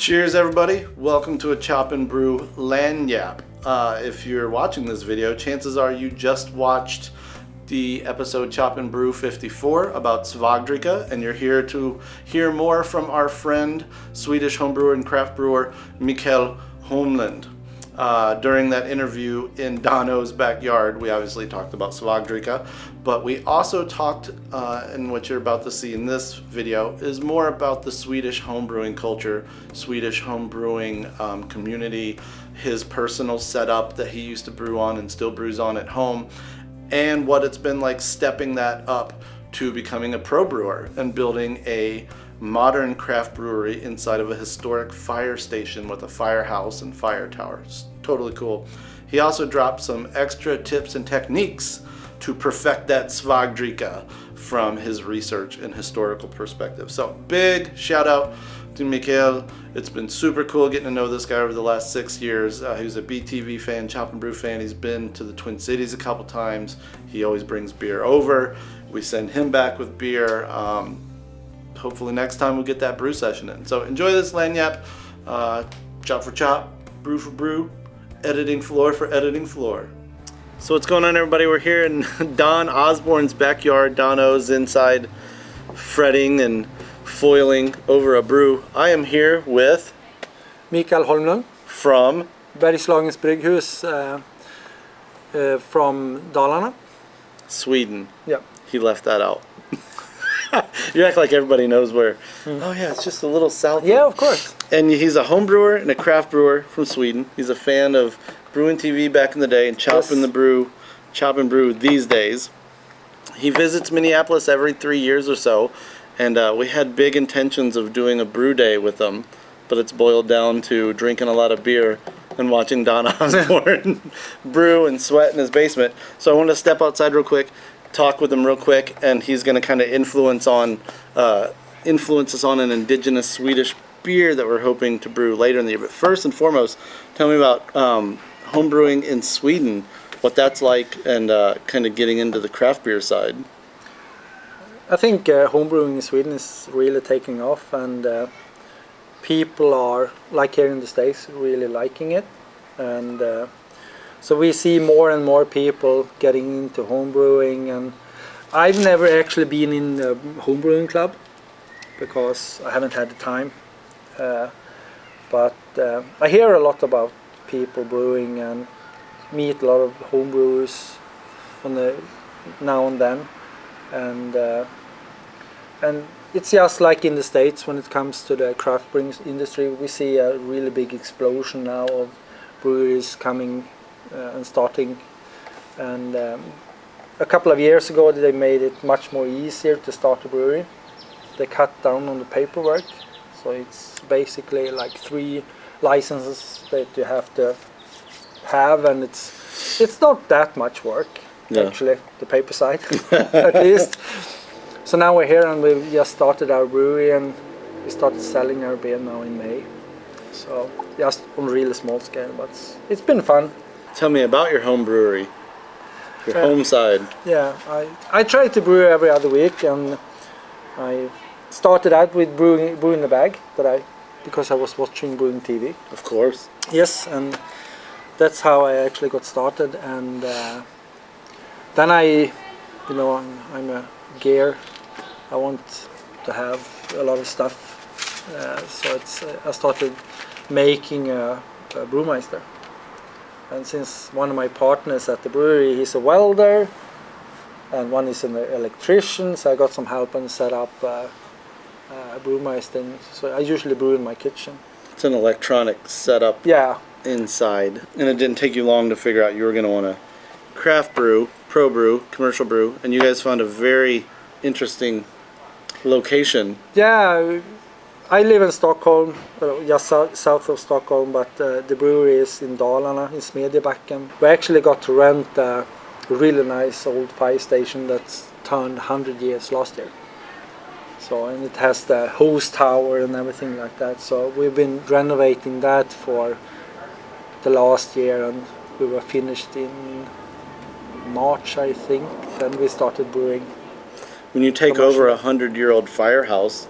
Cheers everybody, welcome to a Chop and Brew Lanyap. If you're watching this video, chances are you just watched the episode Chop and Brew 54 about Svagdricka, and you're here to hear more from our friend, Swedish homebrewer and craft brewer, Mikael Holmlund. During that interview in Dano's backyard, we obviously talked about Svagdricka, but we also talked, and what you're about to see in this video, is more about the Swedish homebrewing culture, Swedish homebrewing community, his personal setup that he used to brew on and still brews on at home, and what it's been like stepping that up to becoming a pro brewer and building a modern craft brewery inside of a historic fire station with a firehouse and fire towers. Totally cool. He also dropped some extra tips and techniques to perfect that Svagdricka from his research and historical perspective. So big shout out to Mikael. It's been super cool getting to know this guy over the last 6 years. He was a BTV fan, Chop and Brew fan. He's been to the Twin Cities a couple times. He always brings beer over. We send him back with beer. Hopefully next time we'll get that brew session in. So enjoy this lanyap. Chop for chop, brew for brew, editing floor for editing floor. So what's going on, everybody? We're here in Don Osborne's backyard. Dono's inside fretting and foiling over a brew. I am here with Mikael Holmlund from Bergslagens Brygghus from Dalarna, Sweden. Yeah. He left that out. You act like everybody knows where. Oh yeah, it's just a little south. Yeah, of course. And he's a home brewer and a craft brewer from Sweden. He's a fan of Brewing TV back in the day and Chop and Brew these days. He visits Minneapolis every 3 years or so, and we had big intentions of doing a brew day with him, but it's boiled down to drinking a lot of beer and watching Don Osborne brew and sweat in his basement. So I wanted to step outside real quick, talk with him real quick, and he's going to kind of influence us on an indigenous Swedish beer that we're hoping to brew later in the year. But first and foremost, tell me about home brewing in Sweden, what that's like, and kind of getting into the craft beer side. I think homebrewing in Sweden is really taking off, and people are, like here in the States, really liking it. And so we see more and more people getting into homebrewing, and I've never actually been in a homebrewing club because I haven't had the time. But I hear a lot about people brewing and meet a lot of homebrewers now and then, and it's just like in the States when it comes to the craft brewing industry. We see a really big explosion now of breweries coming and starting, and a couple of years ago they made it much more easier to start a brewery. They cut down on the paperwork, so it's basically like 3 licenses that you have to have, and it's not that much work. Yeah. Actually, the paper side at least. So now we're here and we've just started our brewery, and we started selling our beer now in May. So just on a really small scale, but it's been fun. Tell me about your home brewery, your home side. Yeah, I try to brew every other week, and I started out with brewing the bag because I was watching Brewing TV. Of course. Yes, and that's how I actually got started. And then I'm a gear. I want to have a lot of stuff, so I started making a brewmeister. And since one of my partners at the brewery, he's a welder, and one is an electrician, so I got some help and set up a brewmeister. So I usually brew in my kitchen. It's an electronic setup. Yeah. Inside, and it didn't take you long to figure out you were going to want to craft brew, pro brew, commercial brew, and you guys found a very interesting location. Yeah, I live in Stockholm, just south of Stockholm, but the brewery is in Dalarna, in Smedjebacken. We actually got to rent a really nice old fire station that's turned 100 years last year. So, and it has the hose tower and everything like that. So we've been renovating that for the last year, and we were finished in March, I think. Then we started brewing. When you take over a 100-year-old firehouse,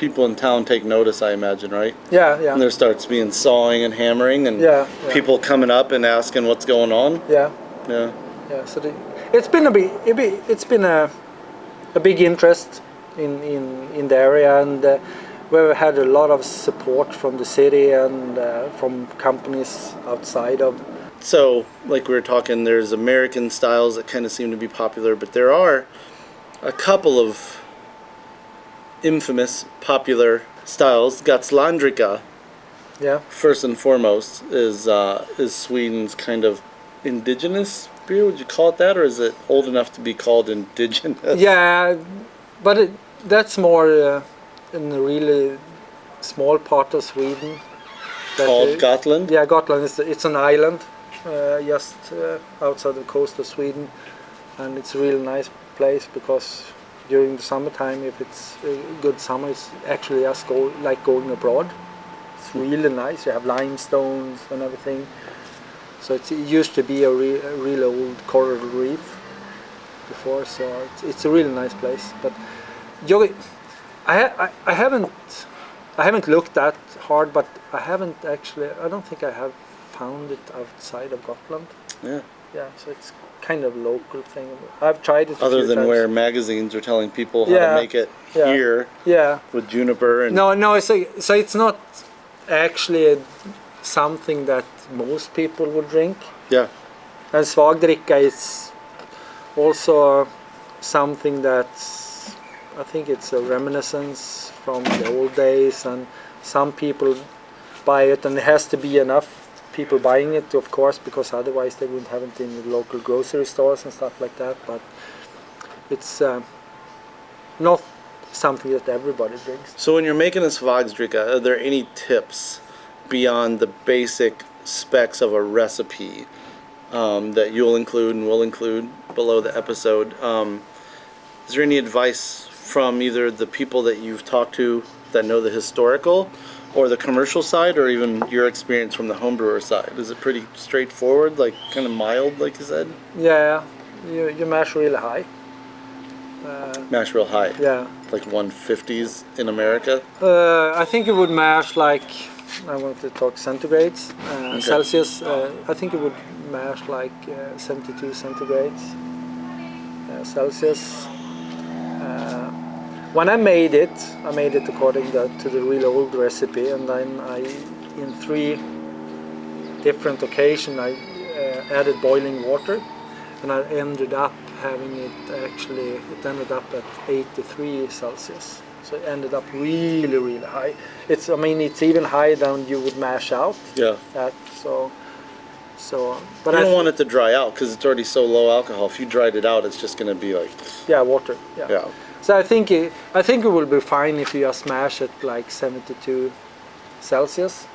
people in town take notice, I imagine, right? Yeah, yeah. And there starts being sawing and hammering, and Yeah, yeah. people coming up and asking what's going on. Yeah. Yeah. Yeah. So it's been a big interest in the area, and we've had a lot of support from the city and from companies outside of. So, like we were talking, there's American styles that kind of seem to be popular, but there are a couple of infamous popular styles. Gotlandsricka, Yeah. first and foremost, is Sweden's kind of indigenous beer. Would you call it that, or is it old enough to be called indigenous? Yeah, but that's more in a really small part of Sweden. Called Gotland? Yeah, Gotland. It's an island just outside the coast of Sweden, and it's a really nice place because during the summertime, if it's a good summer, it's actually just like going abroad. It's really nice. You have limestones and everything. So it used to be a really old coral reef before, so it's a really nice place. But I haven't looked that hard, but I don't think I have found it outside of Gotland. Yeah. Yeah, so it's kind of local thing. I've tried it. Other than times. where magazines are telling people how to make it here with juniper and. No. So it's not actually something that most people would drink. Yeah. And Svagdricka is also something that's, I think it's a reminiscence from the old days, and some people buy it, and it has to be enough people buying it, of course, because otherwise they wouldn't have it in the local grocery stores and stuff like that. But it's not something that everybody drinks. So when you're making a Svagdricka, are there any tips beyond the basic specs of a recipe that you'll include and will include below the episode? Is there any advice from either the people that you've talked to that know the historical or the commercial side, or even your experience from the homebrewer side? Is it pretty straightforward, like kind of mild, like you said? Yeah, you mash really high. Mash real high? Yeah. Like 150s in America? I think it would mash like, I want to talk centigrades, Okay. Celsius. I think it would mash like 72 centigrades Celsius. When I made it according to the real old recipe, and then in 3 different occasions, I added boiling water, and I ended up having it ended up at 83 Celsius. So it ended up really, really high. It's even higher than you would mash out. Yeah. But you don't want it to dry out because it's already so low alcohol. If you dried it out, it's just going to be like. Yeah, water. Yeah. Yeah. So I think it will be fine if you just mash it like 72 Celsius.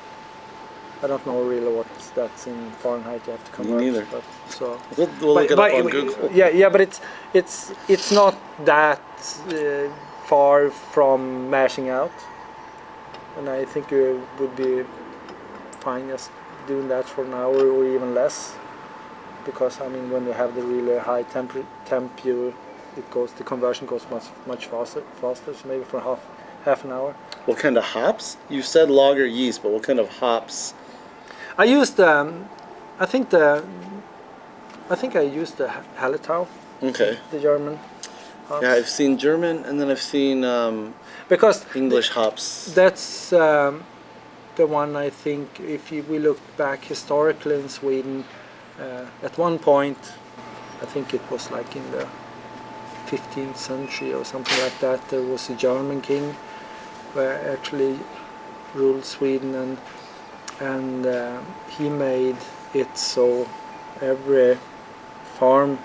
I don't know really what that's in Fahrenheit. You have to convert. Me neither. But so We'll look it up on Google. Yeah, but it's not that far from mashing out, and I think you would be fine just doing that for an hour or even less, because when you have the really high temp, the conversion goes much faster. So maybe for half an hour. What kind of hops? You said lager yeast, but what kind of hops? I used I think I used the Hallertau. Okay. The German hops. Yeah, I've seen German, and then I've seen because English hops. That's the one, I think, if we look back historically in Sweden, at one point, I think it was like in the 15th century or something like that, there was a German king who actually ruled Sweden, and he made it so every farm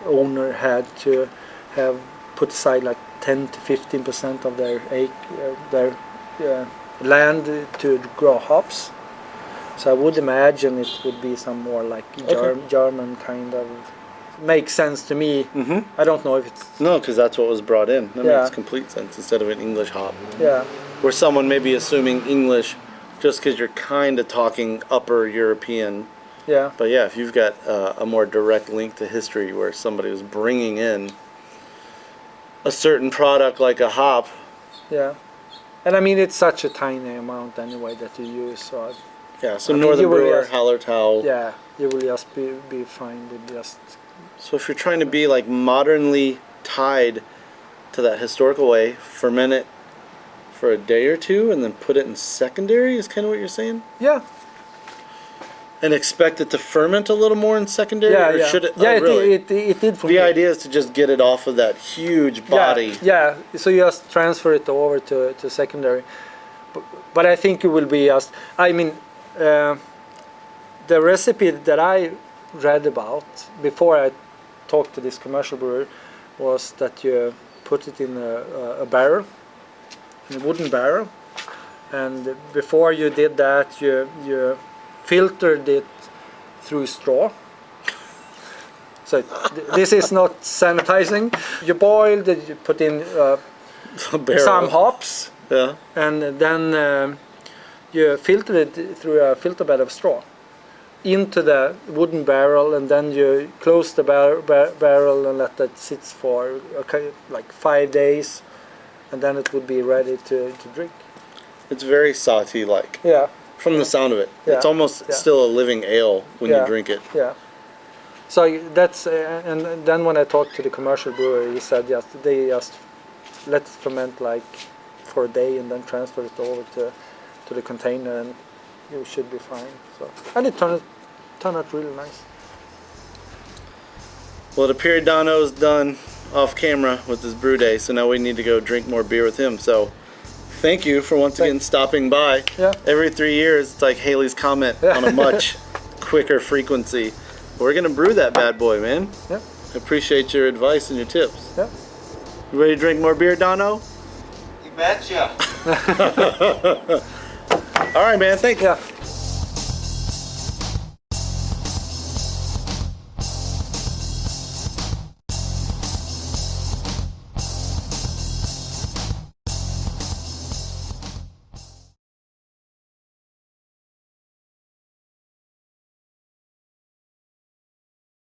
owner had to have put aside like 10 to 15% of their land to grow hops. So I would imagine it would be some more like German kind of. Makes sense to me. Mm-hmm. I don't know if it's. No, because that's what was brought in. That makes complete sense instead of an English hop. Yeah. Where someone may be assuming English just because you're kind of talking upper European. Yeah. But yeah, if you've got a more direct link to history where somebody was bringing in a certain product like a hop Yeah. And I mean, it's such a tiny amount anyway that you use. So Yeah, so I mean, Northern you will Brewer, just- Hallertau. yeah, you will just be fine with just. So if you're trying to be like modernly tied to that historical way, ferment it for a day or two and then put it in secondary is kind of what you're saying? Yeah. And expect it to ferment a little more in secondary? Yeah, or yeah. should it? Yeah, oh, really? it did for The me. idea is to just get it off of that huge body. Yeah, so you just transfer it over to secondary. But I think it will be just, I mean, the recipe that I read about before I talked to this commercial brewer was that you put it in a barrel, in a wooden barrel, and before you did that you filtered it through straw. So this is not sanitizing. You boiled it, you put in some hops, Yeah. and then you filter it through a filter bed of straw into the wooden barrel, and then you close the barrel and let that sit for like 5 days, and then it would be ready to drink. It's very Sati-like. Yeah. From the sound of it. Yeah. It's almost Yeah. still a living ale when you drink it. Yeah. So that's and then when I talked to the commercial brewer, he said they just let it ferment like for a day and then transfer it over to the container, and you should be fine. So and it turned out really nice. Well, it appeared Dono's done off camera with his brew day, so now we need to go drink more beer with him. So thank you for once again stopping by. Yeah. Every 3 years, it's like Haley's comment on a much quicker frequency. We're gonna brew that bad boy, man. Yeah. I appreciate your advice and your tips. Yeah. You ready to drink more beer, Dono? You betcha. All right, man. Thanks. Yeah.